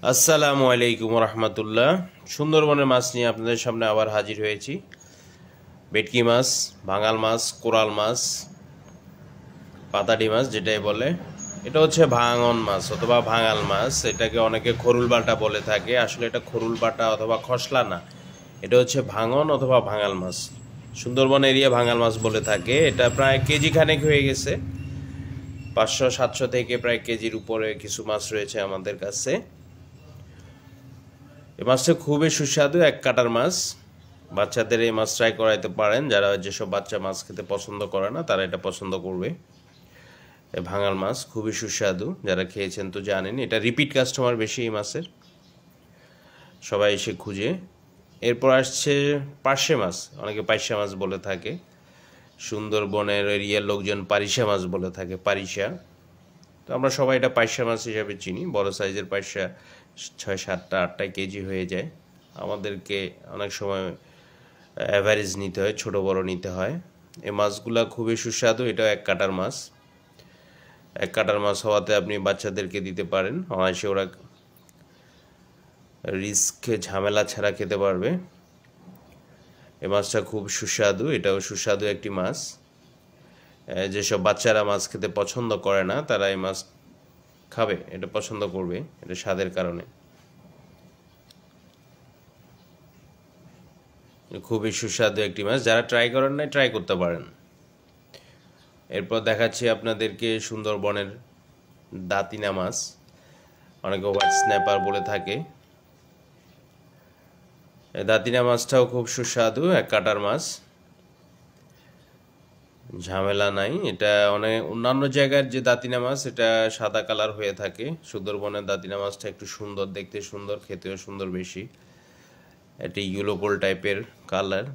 আসসালামু আলাইকুম রহমতুল্লাহ। সুন্দরবনের মাছ নিয়ে আপনাদের সামনে আবার হাজির হয়েছি। ভেটকি মাছ, ভাঙাল মাছ, কোরাল মাছ, পাতাডি মাছ যেটাই বলে, এটা হচ্ছে ভাঙন মাছ অথবা ভাঙাল মাছ। এটাকে অনেকে খরুল বাটা বলে থাকে। আসলে এটা খরুল বাটা অথবা খসলা না, এটা হচ্ছে ভাঙন অথবা ভাঙাল মাছ। সুন্দরবন এরিয়া ভাঙাল মাছ বলে থাকে। এটা প্রায় কেজি খানেক হয়ে গেছে, 500-700 থেকে প্রায় কেজির উপরে কিছু মাছ রয়েছে আমাদের কাছে। এই মাছটা খুবই সুস্বাদু, এক কাটার মাছ। বাচ্চাদের এই মাছ ট্রাই করাইতে পারেন। যারা যেসব বাচ্চা মাছ খেতে পছন্দ করে না তারা এটা পছন্দ করবে। এই ভাঙাল মাছ খুবই সুস্বাদু, যারা খেয়েছেন তো জানেন। এটা রিপিট কাস্টমার বেশি এই মাছের, সবাই এসে খুঁজে। এরপর আসছে পার্শে মাছ, অনেকে পাইসা মাছ বলে থাকে। সুন্দরবনের এরিয়ার লোকজন পারিশা মাছ বলে থাকে, পারিশা। তো আমরা সবাই এটা পাইসা মাছ হিসাবে চিনি। বড় সাইজের পাইসা 6-7-8 কেজি হয়ে যায়। আমাদেরকে অনেক সময় অ্যাভারেজ নিতে হয়, ছোট বড় নিতে হয়। এই মাছগুলা খুবই সুস্বাদু। এটাও এক কাটার মাছ। এক কাটার মাছ হওয়াতে আপনি বাচ্চাদেরকে দিতে পারেন, অনায়াসে ওরা রিস্ক ঝামেলা ছাড়া খেতে পারবে। এই মাছটা খুব সুস্বাদু, এটাও সুস্বাদু একটি মাছ। যেসব বাচ্চারা মাছ খেতে পছন্দ করে না তারা এই মাছ খাবে, এটা পছন্দ করবে, এটা স্বাদের কারণে। খুবই সুস্বাদু একটি মাছ, যারা ট্রাই করেন নাই ট্রাই করতে পারেন। এরপর দেখাচ্ছি আপনাদেরকে সুন্দরবনের দাতিনা মাছ, অনেকে হোয়াইট স্ন্যাপার বলে থাকে। এই দাতিনা মাছটাও খুব সুস্বাদু, এক কাটার মাছ, ঝামেলা নাই। এটা অনেক অন্যান্য জায়গার যে দাতিনা মাছ এটা সাদা কালার হয়ে থাকে। সুন্দরবনের দাতিনা মাছটা একটু সুন্দর, দেখতে সুন্দর, খেতেও সুন্দর বেশি। এটি ইউলোপোল টাইপের কালার,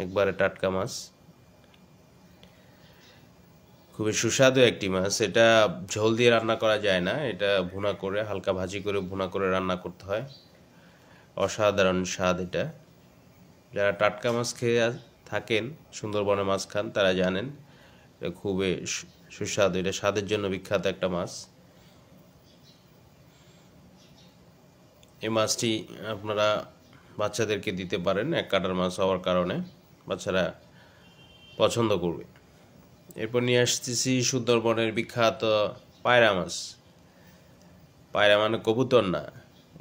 একবারে টাটকা মাছ, খুবই সুস্বাদু একটি মাছ। এটা ঝোল দিয়ে রান্না করা যায় না, এটা ভুনা করে, হালকা ভাজি করে ভুনা করে রান্না করতে হয়। অসাধারণ স্বাদ এটা। যারা টাটকা মাছ খেয়ে থাকেন, সুন্দরবনে মাছ খান, তারা জানেন এটা খুবই সুস্বাদু। এটা স্বাদের জন্য বিখ্যাত একটা মাছ। এই মাছটি আপনারা বাচ্চাদেরকে দিতে পারেন, এক কাটার মাছ হওয়ার কারণে বাচ্চারা পছন্দ করবে। এরপর নিয়ে আসতেছি সুন্দরবনের বিখ্যাত পায়রা মাছ। পায়রা মানে কবুতর না,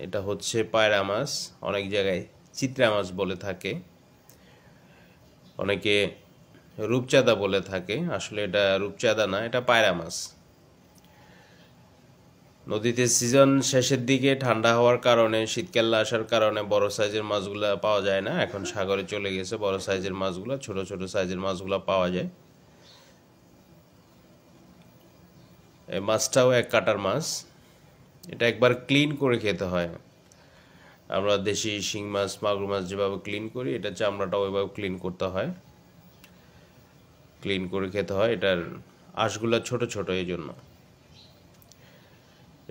এটা হচ্ছে পায়রা মাছ। অনেক জায়গায় চিত্রা মাছ বলে থাকে, অনেকে রূপচাঁদা বলে থাকে। আসলে এটা রূপচাঁদা না, এটা পায়রা মাছ। নদীতে সিজন শেষের দিকে ঠান্ডা হওয়ার কারণে, শীতকাল আসার কারণে বড় সাইজের মাছগুলো পাওয়া যায় না। এখন সাগরে চলে গেছে বড় সাইজের মাছগুলো, ছোট ছোট সাইজের মাছগুলো পাওয়া যায়। এই মাছটাও এক কাটার মাছ। এটা একবার ক্লিন করে খেতে হয়। আমরা দেশি শিং মাছ, মাগুর মাছ যেভাবে ক্লিন করি, এটা চামড়াটাও ওইভাবে ক্লিন করতে হয়, ক্লিন করে খেতে হয়। এটার আঁশগুলো ছোট ছোট, এই জন্য।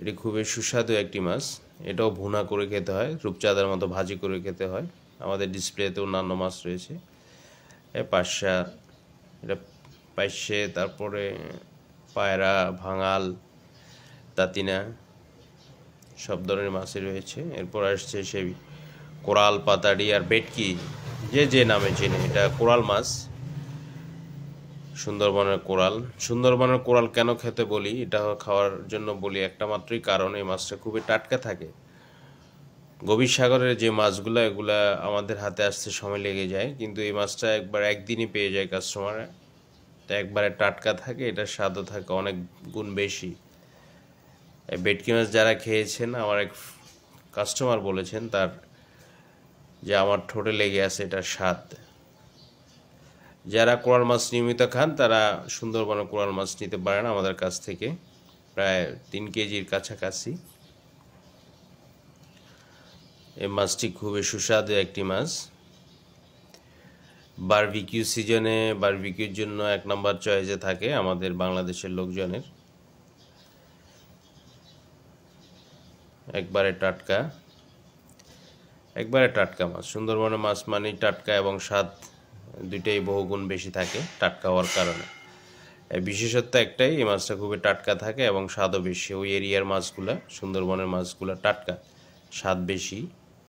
এটি খুবই সুস্বাদু একটি মাছ। এটাও ভুনা করে খেতে হয়, রূপচাঁদার মতো ভাজি করে খেতে হয়। আমাদের ডিসপ্লেতে অন্যান্য মাছ রয়েছে, পার্শা, এটা পাইসে, তারপরে পায়রা, ভাঙাল, দাতিনা, সব ধরনের মাছই রয়েছে। এরপর আসছে সেই কোরাল, পাতাড়ি আর ভেটকি, যে যে নামে চেনে। এটা কোরাল মাছ, সুন্দরবনের কোরাল। সুন্দরবনের কোরাল কেন খেতে বলি, এটা খাওয়ার জন্য বলি একটা মাত্রই কারণ, এই মাছটা খুবই টাটকা থাকে। গভীর সাগরের যে মাছগুলো, এগুলা আমাদের হাতে আসতে সময় লেগে যায়, কিন্তু এই মাছটা একবার একদিনই পেয়ে যায় কাস্টমার। এটা একবারে টাটকা থাকে, এটার স্বাদও থাকে অনেক গুণ বেশি। এই ভেটকি মাছ যারা খেয়েছেন, আমার এক কাস্টমার বলেছেন তার যে আমার ঠোঁটে লেগে আছে এটার স্বাদ। যারা কোরাল মাছ নিয়মিত খান তারা সুন্দরবনে কোরাল মাছ নিতে পারেন আমাদের কাছ থেকে, প্রায় 3 কেজির কাছাকাছি। এই মাছটি খুবই সুস্বাদু একটি মাছ। বারবিকিউ সিজনে বারবিকিউর জন্য 1 নম্বর চয়েসে থাকে আমাদের বাংলাদেশের লোকজনের। একবারে টাটকা, একবারে টাটকা মাছ। সুন্দরবনের মাছ মানে টাটকা এবং স্বাদ দুইটাই বহুগুণ বেশি থাকে টাটকা হওয়ার কারণে। বিশেষত্ব একটাই, এই মাছটা খুবই টাটকা থাকে এবং স্বাদও বেশি। ওই এরিয়ার মাছগুলা, সুন্দরবনের মাছগুলা টাটকা। স্বাদ বেশি।